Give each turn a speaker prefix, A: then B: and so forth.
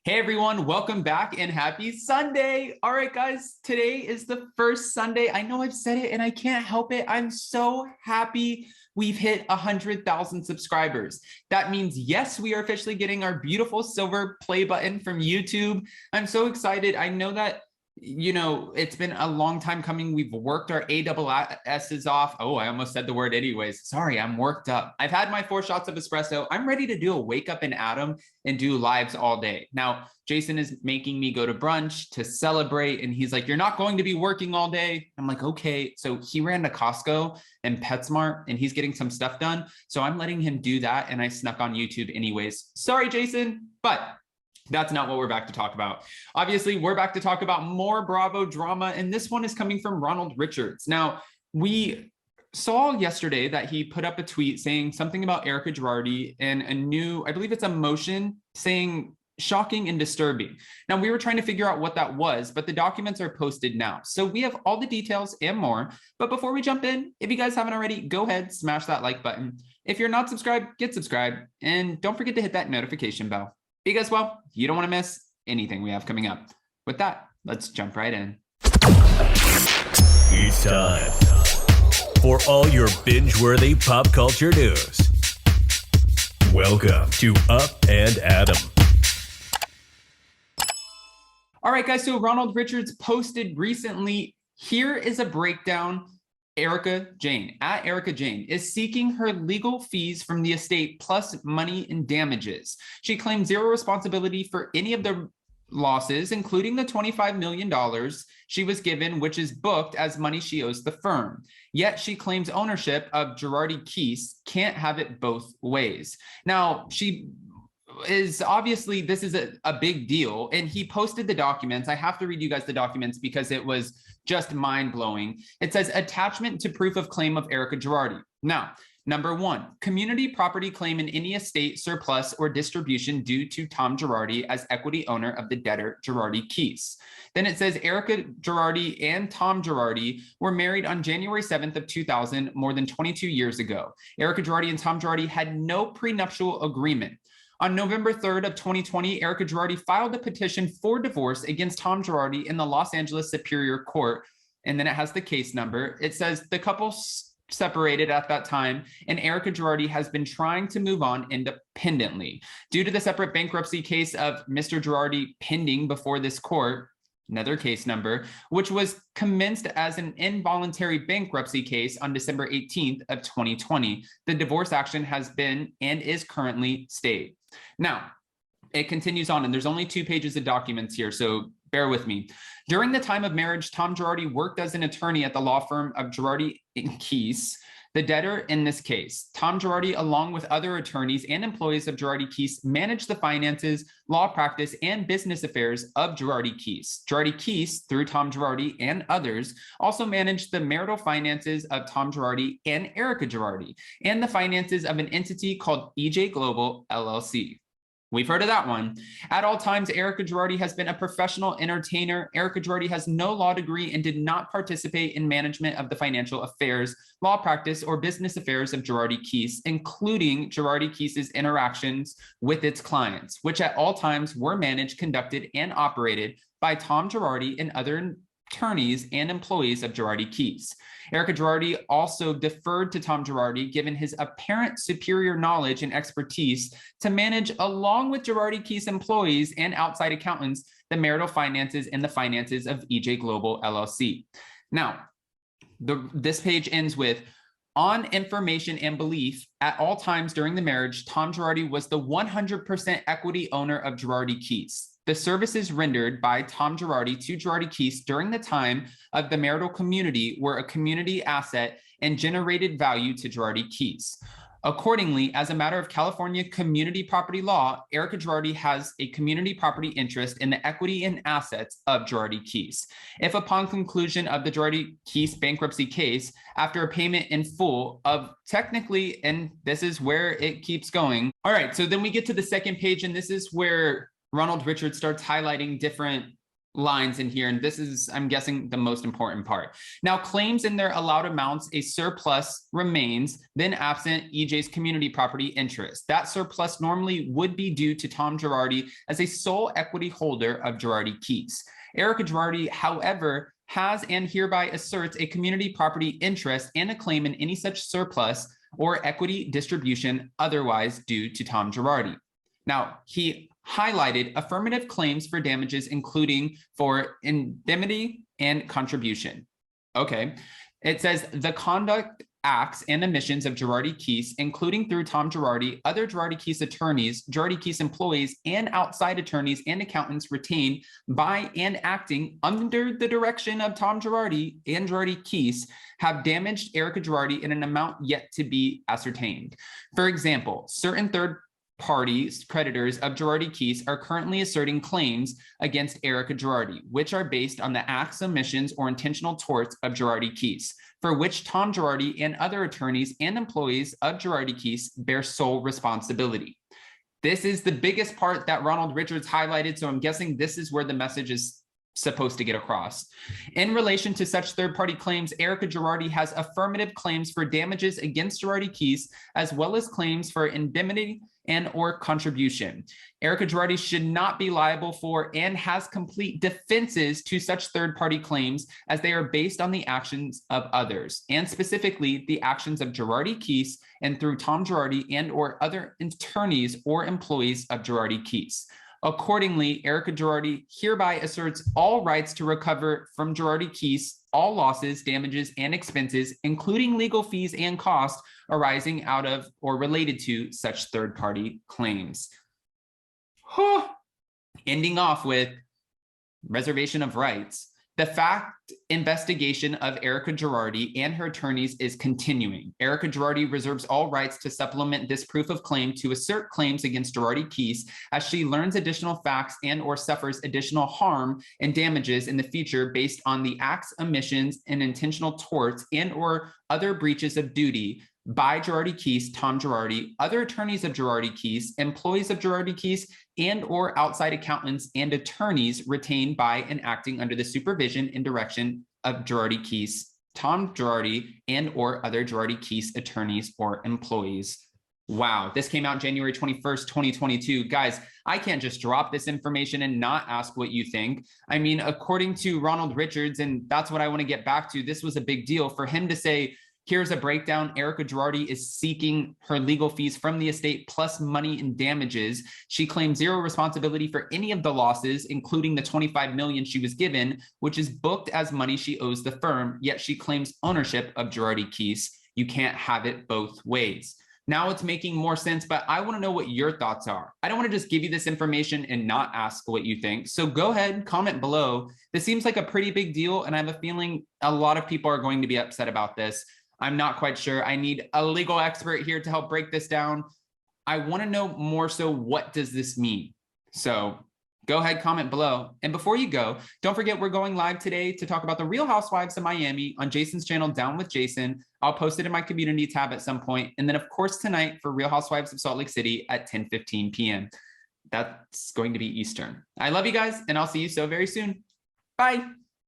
A: Hey everyone, welcome back and happy Sunday. All right, guys, today is the first Sunday. I know I've said it and I can't help it. I'm so happy we've hit 100,000 subscribers. That means, yes, we are officially getting our beautiful silver play button from YouTube. I'm so excited. I know that it's been a long time coming. We've worked our ASS's off. Oh, I almost said the word anyways. Sorry, I'm worked up. I've had my 4 shots of espresso. I'm ready to do a wake up in Adam and do lives all day. Now, Jason is making me go to brunch to celebrate. And he's like, you're not going to be working all day. I'm like, okay. So he ran to Costco and PetSmart and he's getting some stuff done. So I'm letting him do that. And I snuck on YouTube anyways. Sorry, Jason, but that's not what we're back to talk about. Obviously, we're back to talk about more Bravo drama, and this one is coming from Ronald Richards. Now, we saw yesterday that he put up a tweet saying something about Erika Girardi and a new, I believe it's a motion saying shocking and disturbing. Now, we were trying to figure out what that was, but the documents are posted now. So we have all the details and more. But before we jump in, if you guys haven't already, go ahead, smash that like button. If you're not subscribed, get subscribed, and don't forget to hit that notification bell. Because, well, you don't want to miss anything we have coming up. With that, let's jump right in.
B: It's time for all your binge-worthy pop culture news. Welcome to Up and Adam.
A: All right, guys, so Ronald Richards posted recently, here is a breakdown. Erika Jayne, at Erika Jayne, is seeking her legal fees from the estate plus money and damages. She claimed zero responsibility for any of the losses, including the $25 million she was given, which is booked as money she owes the firm. Yet she claims ownership of Girardi Keese, can't have it both ways. Now, she is obviously, this is a big deal, and he posted the documents. I have to read you guys the documents because it was just mind-blowing. It says attachment to proof of claim of Erika Girardi. Now, number 1, community property claim in any estate, surplus, or distribution due to Tom Girardi as equity owner of the debtor Girardi Keese. Then it says Erika Girardi and Tom Girardi were married on January 7th of 2000, more than 22 years ago. Erika Girardi and Tom Girardi had no prenuptial agreement. On November 3rd of 2020, Erika Girardi filed a petition for divorce against Tom Girardi in the Los Angeles Superior Court, and then it has the case number. It says the couple separated at that time, and Erika Girardi has been trying to move on independently. Due to the separate bankruptcy case of Mr. Girardi pending before this court, another case number, which was commenced as an involuntary bankruptcy case on December 18th of 2020. The divorce action has been and is currently stayed. Now, it continues on, and there's only 2 pages of documents here, so bear with me. During the time of marriage, Tom Girardi worked as an attorney at the law firm of Girardi & Keese, the debtor in this case. Tom Girardi, along with other attorneys and employees of Girardi Keese, managed the finances, law practice, and business affairs of Girardi Keese. Girardi Keese, through Tom Girardi and others, also managed the marital finances of Tom Girardi and Erika Girardi, and the finances of an entity called EJ Global LLC. We've heard of that one. At all times, Erika Girardi has been a professional entertainer. Erika Girardi has no law degree and did not participate in management of the financial affairs, law practice, or business affairs of Girardi Keese, including Girardi Keese's interactions with its clients, which at all times were managed, conducted, and operated by Tom Girardi and other attorneys and employees of Girardi Keese. Erika Girardi also deferred to Tom Girardi, given his apparent superior knowledge and expertise, to manage, along with Girardi Keese employees and outside accountants, the marital finances and the finances of EJ Global LLC. Now, this page ends with, on information and belief, at all times during the marriage, Tom Girardi was the 100% equity owner of Girardi Keese. The services rendered by Tom Girardi to Girardi Keese during the time of the marital community were a community asset and generated value to Girardi Keese. Accordingly, as a matter of California community property law, Erika Girardi has a community property interest in the equity and assets of Girardi Keese. If upon conclusion of the Girardi Keese bankruptcy case, after a payment in full of technically, and this is where it keeps going. All right, so then we get to the second page, and this is where Ronald Richards starts highlighting different lines in here, and this is, I'm guessing, the most important part. Now, claims in their allowed amounts, a surplus remains, then absent EJ's community property interest. That surplus normally would be due to Tom Girardi as a sole equity holder of Girardi Keys. Erika Girardi, however, has and hereby asserts a community property interest and a claim in any such surplus or equity distribution otherwise due to Tom Girardi. Now, he highlighted affirmative claims for damages, including for indemnity and contribution. Okay, it says the conduct, acts, and omissions of Girardi Keys, including through Tom Girardi, other Girardi Keys attorneys, Girardi Keys employees, and outside attorneys and accountants retained by and acting under the direction of Tom Girardi and Girardi Keys, have damaged Erika Girardi in an amount yet to be ascertained. For example, certain third parties, creditors of Girardi Keys are currently asserting claims against Erika Girardi, which are based on the acts, omissions, or intentional torts of Girardi Keys, for which Tom Girardi and other attorneys and employees of Girardi Keys bear sole responsibility. This is the biggest part that Ronald Richards highlighted, so I'm guessing this is where the message is supposed to get across. In relation to such third-party claims, Erika Girardi has affirmative claims for damages against Girardi Keys, as well as claims for indemnity and or contribution. Erika Girardi should not be liable for and has complete defenses to such third-party claims as they are based on the actions of others, and specifically the actions of Girardi Keys and through Tom Girardi and or other attorneys or employees of Girardi Keys. Accordingly, Erika Girardi hereby asserts all rights to recover from Girardi Keys all losses, damages, and expenses, including legal fees and costs arising out of or related to such third-party claims. Ending off with reservation of rights. The fact investigation of Erika Girardi and her attorneys is continuing. Erika Girardi reserves all rights to supplement this proof of claim to assert claims against Girardi Keys as she learns additional facts and or suffers additional harm and damages in the future based on the acts, omissions, and intentional torts and or other breaches of duty by Girardi Keys, Tom Girardi, other attorneys of Girardi Keys, employees of Girardi Keys, and or outside accountants and attorneys retained by and acting under the supervision and direction of Girardi Keys, Tom Girardi, and or other Girardi Keys attorneys or employees. Wow, this came out January 21st, 2022. Guys, I can't just drop this information and not ask what you think. I mean, according to Ronald Richards, and that's what I want to get back to, this was a big deal for him to say, here's a breakdown. Erika Girardi is seeking her legal fees from the estate plus money and damages. She claims zero responsibility for any of the losses, including the $25 million she was given, which is booked as money she owes the firm, yet she claims ownership of Girardi Keys. You can't have it both ways. Now it's making more sense, but I want to know what your thoughts are. I don't want to just give you this information and not ask what you think. So go ahead, comment below. This seems like a pretty big deal, and I have a feeling a lot of people are going to be upset about this. I'm not quite sure. I need a legal expert here to help break this down. I want to know more so, what does this mean? So go ahead, comment below. And before you go, don't forget we're going live today to talk about the Real Housewives of Miami on Jason's channel, Down with Jason. I'll post it in my community tab at some point. And then of course tonight for Real Housewives of Salt Lake City at 10:15 p.m. That's going to be Eastern. I love you guys, and I'll see you so very soon. Bye.